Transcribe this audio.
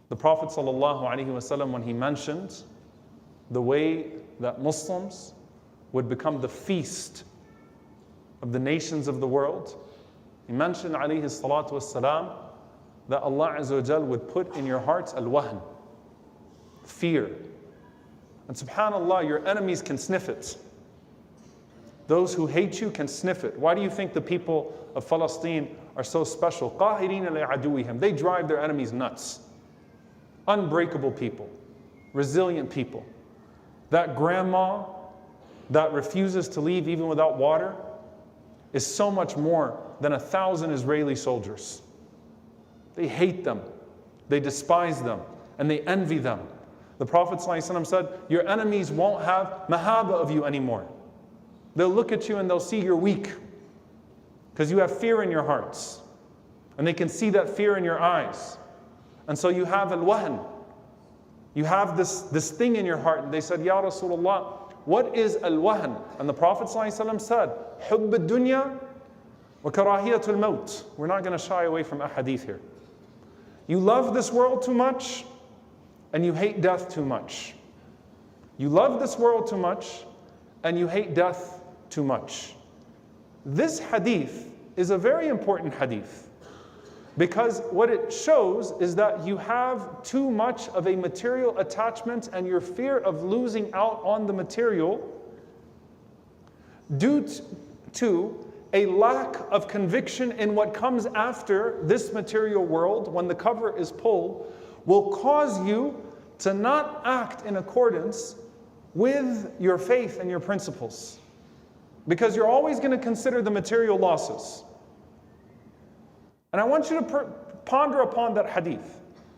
The Prophet ﷺ, when he mentioned the way that Muslims would become the feast of the nations of the world, he mentioned alayhi salatu wassalam, that Allah Azza wa Jal would put in your hearts al-wahn, fear. And subhanAllah, your enemies can sniff it. Those who hate you can sniff it. Why do you think the people of Palestine are so special? قَاهِرِينَ لِعَدُوِّهِمْ. They drive their enemies nuts. Unbreakable people, resilient people. That grandma that refuses to leave even without water is so much more than 1,000 Israeli soldiers. They hate them, they despise them, and they envy them. The Prophet ﷺ said, your enemies won't have mahaba of you anymore. They'll look at you and they'll see you're weak because you have fear in your hearts. And they can see that fear in your eyes. And so you have al-wahn. You have this thing in your heart. And they said, Ya Rasulullah, what is al-wahn? And the Prophet ﷺ said, حُبُّ الدُّنْيَا وَكَرَاهِيَةُ الْمَوْتِ. We're not going to shy away from a hadith here. You love this world too much and you hate death too much. You love this world too much and you hate death too much. This hadith is a very important hadith because what it shows is that you have too much of a material attachment and your fear of losing out on the material due to a lack of conviction in what comes after this material world when the cover is pulled will cause you to not act in accordance with your faith and your principles. Because you're always going to consider the material losses. And I want you to ponder upon that hadith.